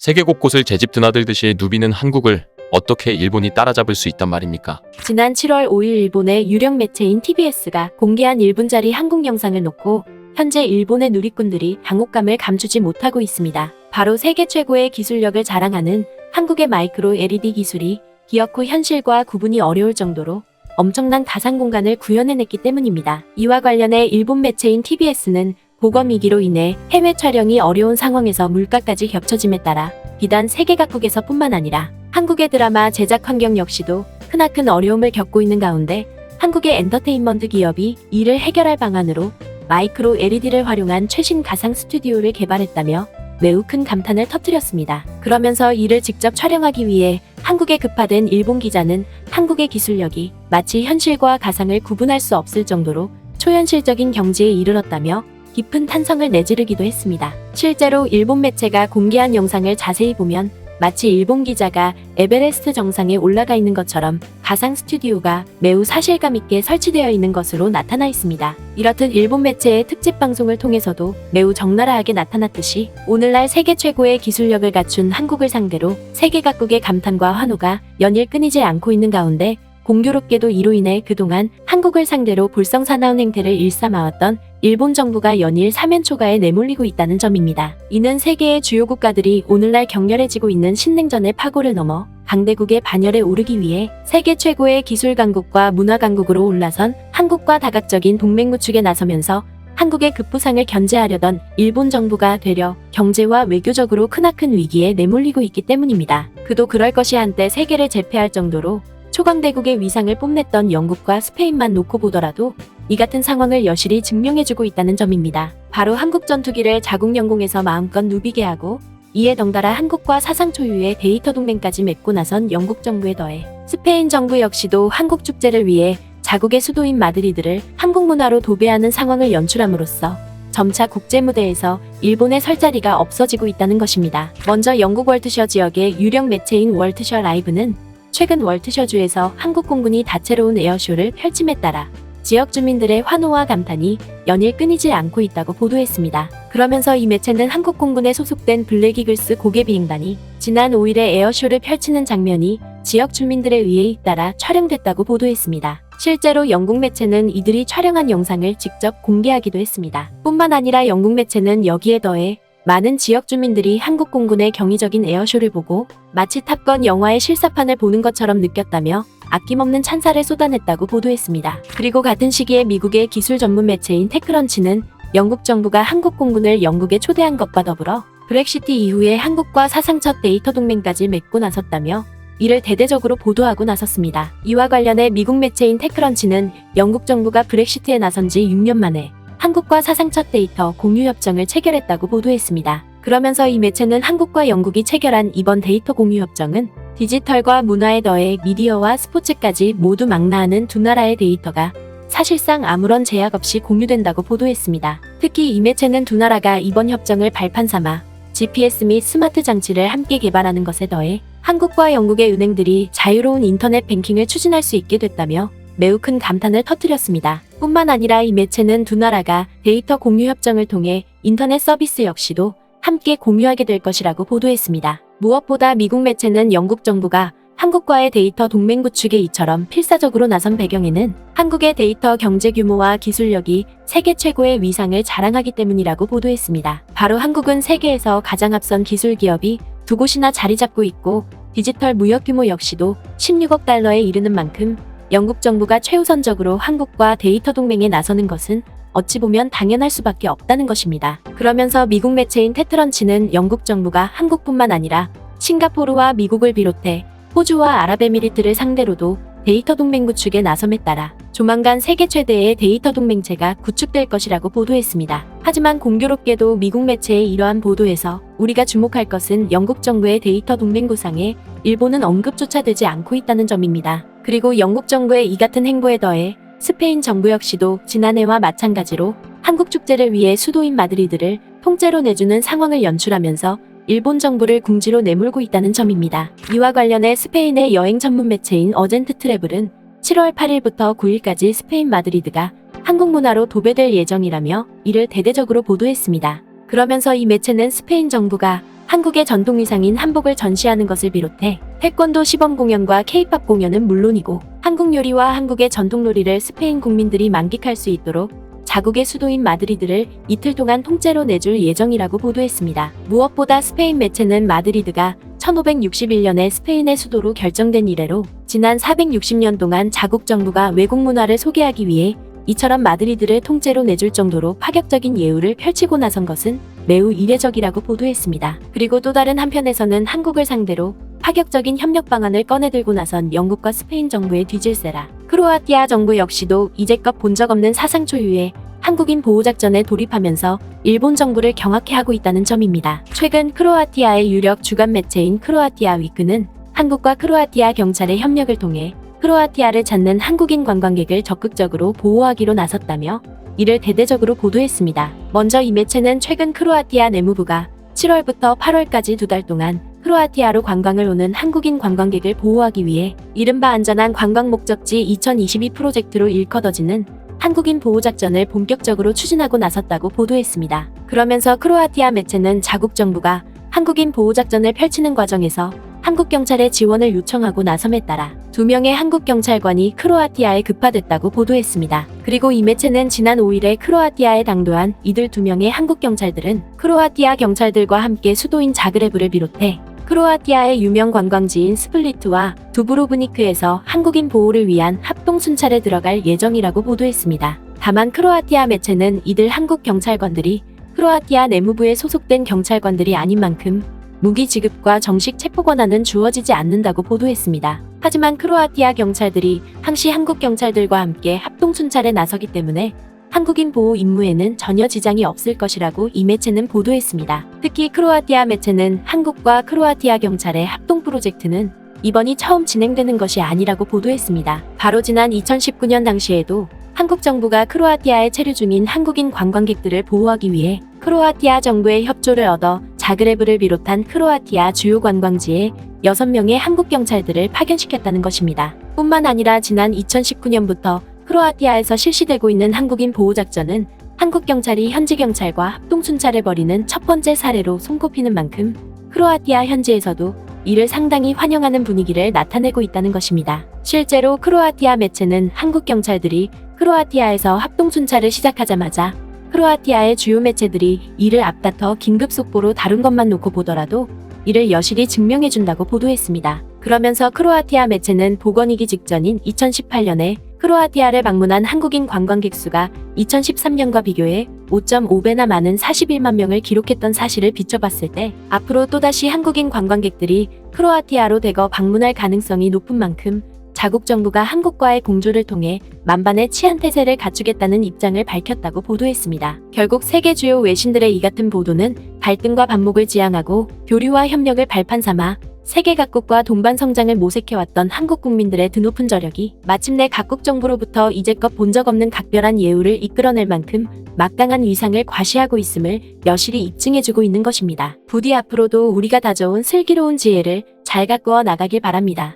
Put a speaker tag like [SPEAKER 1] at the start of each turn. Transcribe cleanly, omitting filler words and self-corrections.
[SPEAKER 1] 세계 곳곳을 제집 드나들듯이 누비는 한국을 어떻게 일본이 따라잡을 수 있단 말입니까?
[SPEAKER 2] 지난 7월 5일 일본의 유력 매체인 TBS가 공개한 1분짜리 한국 영상을 놓고 현재 일본의 누리꾼들이 당혹감을 감추지 못하고 있습니다. 바로 세계 최고의 기술력을 자랑하는 한국의 마이크로 LED 기술이 기억 후 현실과 구분이 어려울 정도로 엄청난 가상 공간을 구현해냈기 때문입니다. 이와 관련해 일본 매체인 TBS는 보건 위기로 인해 해외 촬영이 어려운 상황에서 물가까지 겹쳐짐에 따라 비단 세계 각국에서 뿐만 아니라 한국의 드라마 제작 환경 역시도 크나큰 어려움을 겪고 있는 가운데 한국의 엔터테인먼트 기업이 이를 해결할 방안으로 마이크로 LED를 활용한 최신 가상 스튜디오를 개발했다며 매우 큰 감탄을 터뜨렸습니다. 그러면서 이를 직접 촬영하기 위해 한국에 급파된 일본 기자는 한국의 기술력이 마치 현실과 가상을 구분할 수 없을 정도로 초현실적인 경지에 이르렀다며 깊은 탄성을 내지르기도 했습니다. 실제로 일본 매체가 공개한 영상을 자세히 보면 마치 일본 기자가 에베레스트 정상에 올라가 있는 것처럼 가상 스튜디오가 매우 사실감 있게 설치되어 있는 것으로 나타나 있습니다. 이렇듯 일본 매체의 특집 방송을 통해서도 매우 적나라하게 나타났듯이 오늘날 세계 최고의 기술력을 갖춘 한국을 상대로 세계 각국의 감탄과 환호가 연일 끊이지 않고 있는 가운데 공교롭게도 이로 인해 그동안 한국을 상대로 불성사나운 행태를 일삼아왔던 일본 정부가 연일 사면 초과에 내몰리고 있다는 점입니다. 이는 세계의 주요 국가들이 오늘날 격렬해지고 있는 신냉전의 파고를 넘어 강대국의 반열에 오르기 위해 세계 최고의 기술 강국과 문화 강국으로 올라선 한국과 다각적인 동맹 구축에 나서면서 한국의 급부상을 견제하려던 일본 정부가 되려 경제와 외교적으로 크나큰 위기에 내몰리고 있기 때문입니다. 그도 그럴 것이 한때 세계를 제패할 정도로 초강대국의 위상을 뽐냈던 영국과 스페인만 놓고 보더라도 이 같은 상황을 여실히 증명해주고 있다는 점입니다. 바로 한국 전투기를 자국 영공에서 마음껏 누비게 하고 이에 덩달아 한국과 사상 초유의 데이터 동맹까지 맺고 나선 영국 정부에 더해 스페인 정부 역시도 한국 축제를 위해 자국의 수도인 마드리드를 한국 문화로 도배하는 상황을 연출함으로써 점차 국제 무대에서 일본의 설 자리가 없어지고 있다는 것입니다. 먼저 영국 월트셔 지역의 유력 매체인 월트셔 라이브는 최근 월트셔주에서 한국 공군이 다채로운 에어쇼를 펼침에 따라 지역 주민들의 환호와 감탄이 연일 끊이지 않고 있다고 보도했습니다. 그러면서 이 매체는 한국 공군에 소속된 블랙이글스 고개 비행단이 지난 5일에 에어쇼를 펼치는 장면이 지역 주민들에 의해 잇따라 촬영됐다고 보도했습니다. 실제로 영국 매체는 이들이 촬영한 영상을 직접 공개하기도 했습니다. 뿐만 아니라 영국 매체는 여기에 더해 많은 지역 주민들이 한국 공군의 경이적인 에어쇼를 보고 마치 탑건 영화의 실사판을 보는 것처럼 느꼈다며 아낌없는 찬사를 쏟아냈다고 보도했습니다. 그리고 같은 시기에 미국의 기술 전문 매체인 테크런치는 영국 정부가 한국 공군을 영국에 초대한 것과 더불어 브렉시트 이후에 한국과 사상 첫 데이터 동맹까지 맺고 나섰다며 이를 대대적으로 보도하고 나섰습니다. 이와 관련해 미국 매체인 테크런치는 영국 정부가 브렉시트에 나선 지 6년 만에 한국과 사상 첫 데이터 공유 협정을 체결했다고 보도했습니다. 그러면서 이 매체는 한국과 영국이 체결한 이번 데이터 공유 협정은 디지털과 문화에 더해 미디어와 스포츠까지 모두 망라하는 두 나라의 데이터가 사실상 아무런 제약 없이 공유된다고 보도했습니다. 특히 이 매체는 두 나라가 이번 협정을 발판 삼아 GPS 및 스마트 장치를 함께 개발하는 것에 더해 한국과 영국의 은행들이 자유로운 인터넷 뱅킹을 추진할 수 있게 됐다며 매우 큰 감탄을 터뜨렸습니다. 뿐만 아니라 이 매체는 두 나라가 데이터 공유 협정을 통해 인터넷 서비스 역시도 함께 공유하게 될 것이라고 보도했습니다. 무엇보다 미국 매체는 영국 정부가 한국과의 데이터 동맹 구축에 이처럼 필사적으로 나선 배경에는 한국의 데이터 경제 규모와 기술력이 세계 최고의 위상을 자랑하기 때문이라고 보도했습니다. 바로 한국은 세계에서 가장 앞선 기술 기업이 두 곳이나 자리 잡고 있고 디지털 무역 규모 역시도 16억 달러에 이르는 만큼 영국 정부가 최우선적으로 한국과 데이터 동맹에 나서는 것은 어찌 보면 당연할 수밖에 없다는 것입니다. 그러면서 미국 매체인 테트런치는 영국 정부가 한국뿐만 아니라 싱가포르와 미국을 비롯해 호주와 아랍에미리트를 상대로도 데이터 동맹 구축에 나섬에 따라 조만간 세계 최대의 데이터 동맹체가 구축될 것이라고 보도했습니다. 하지만 공교롭게도 미국 매체의 이러한 보도에서 우리가 주목할 것은 영국 정부의 데이터 동맹 구상에 일본은 언급조차 되지 않고 있다는 점입니다. 그리고 영국 정부의 이 같은 행보에 더해 스페인 정부 역시도 지난해와 마찬가지로 한국 축제를 위해 수도인 마드리드를 통째로 내주는 상황을 연출하면서 일본 정부를 궁지로 내몰고 있다는 점입니다. 이와 관련해 스페인의 여행 전문 매체인 어젠트 트래블은 7월 8일부터 9일까지 스페인 마드리드가 한국 문화로 도배될 예정이라며 이를 대대적으로 보도했습니다. 그러면서 이 매체는 스페인 정부가 한국의 전통 의상인 한복을 전시하는 것을 비롯해 태권도 시범 공연과 케이팝 공연은 물론이고 한국 요리와 한국의 전통 놀이를 스페인 국민들이 만끽할 수 있도록 자국의 수도인 마드리드를 이틀 동안 통째로 내줄 예정이라고 보도했습니다. 무엇보다 스페인 매체는 마드리드가 1561년에 스페인의 수도로 결정된 이래로 지난 460년 동안 자국 정부가 외국 문화를 소개하기 위해 이처럼 마드리드를 통째로 내줄 정도로 파격적인 예우를 펼치고 나선 것은 매우 이례적이라고 보도했습니다. 그리고 또 다른 한편에서는 한국을 상대로 파격적인 협력 방안을 꺼내들고 나선 영국과 스페인 정부의 뒤질세라 크로아티아 정부 역시도 이제껏 본 적 없는 사상 초유의 한국인 보호작전에 돌입하면서 일본 정부를 경악해 하고 있다는 점입니다. 최근 크로아티아의 유력 주간 매체인 크로아티아 위크는 한국과 크로아티아 경찰의 협력을 통해 크로아티아를 찾는 한국인 관광객을 적극적으로 보호하기로 나섰다며 이를 대대적으로 보도했습니다. 먼저 이 매체는 최근 크로아티아 내무부가 7월부터 8월까지 2달 동안 크로아티아로 관광을 오는 한국인 관광객을 보호하기 위해 이른바 안전한 관광 목적지 2022 프로젝트로 일컬어지는 한국인 보호작전을 본격적으로 추진하고 나섰다고 보도했습니다. 그러면서 크로아티아 매체는 자국 정부가 한국인 보호작전을 펼치는 과정에서 한국 경찰의 지원을 요청하고 나섬에 따라 2명의 한국 경찰관이 크로아티아에 급파됐다고 보도했습니다. 그리고 이 매체는 지난 5일에 크로아티아에 당도한 이들 2명의 한국 경찰들은 크로아티아 경찰들과 함께 수도인 자그레브를 비롯해 크로아티아의 유명 관광지인 스플리트와 두브로브니크에서 한국인 보호를 위한 합동 순찰에 들어갈 예정이라고 보도했습니다. 다만 크로아티아 매체는 이들 한국 경찰관들이 크로아티아 내무부에 소속된 경찰관들이 아닌 만큼 무기 지급과 정식 체포 권한은 주어지지 않는다고 보도했습니다. 하지만 크로아티아 경찰들이 항시 한국 경찰들과 함께 합동 순찰에 나서기 때문에 한국인 보호 임무에는 전혀 지장이 없을 것이라고 이 매체는 보도했습니다. 특히 크로아티아 매체는 한국과 크로아티아 경찰의 합동 프로젝트는 이번이 처음 진행되는 것이 아니라고 보도했습니다. 바로 지난 2019년 당시에도 한국 정부가 크로아티아에 체류 중인 한국인 관광객들을 보호하기 위해 크로아티아 정부의 협조를 얻어 자그레브를 비롯한 크로아티아 주요 관광지에 6명의 한국 경찰들을 파견시켰다는 것입니다. 뿐만 아니라 지난 2019년부터 크로아티아에서 실시되고 있는 한국인 보호작전은 한국 경찰이 현지 경찰과 합동순찰을 벌이는 첫 번째 사례로 손꼽히는 만큼 크로아티아 현지에서도 이를 상당히 환영하는 분위기를 나타내고 있다는 것입니다. 실제로 크로아티아 매체는 한국 경찰들이 크로아티아에서 합동순찰을 시작하자마자 크로아티아의 주요 매체들이 이를 앞다퉈 긴급 속보로 다룬 것만 놓고 보더라도 이를 여실히 증명해준다고 보도했습니다. 그러면서 크로아티아 매체는 복원이기 직전인 2018년에 크로아티아를 방문한 한국인 관광객 수가 2013년과 비교해 5.5배나 많은 41만 명을 기록했던 사실을 비춰봤을 때 앞으로 또다시 한국인 관광객들이 크로아티아로 대거 방문할 가능성이 높은 만큼 자국 정부가 한국과의 공조를 통해 만반의 치안 태세를 갖추겠다는 입장을 밝혔다고 보도했습니다. 결국 세계 주요 외신들의 이 같은 보도는 갈등과 반목을 지향하고 교류와 협력을 발판 삼아 세계 각국과 동반 성장을 모색해왔던 한국 국민들의 드높은 저력이 마침내 각국 정부로부터 이제껏 본 적 없는 각별한 예우를 이끌어낼 만큼 막강한 위상을 과시하고 있음을 여실히 입증해주고 있는 것입니다. 부디 앞으로도 우리가 다져온 슬기로운 지혜를 잘 가꾸어 나가길 바랍니다.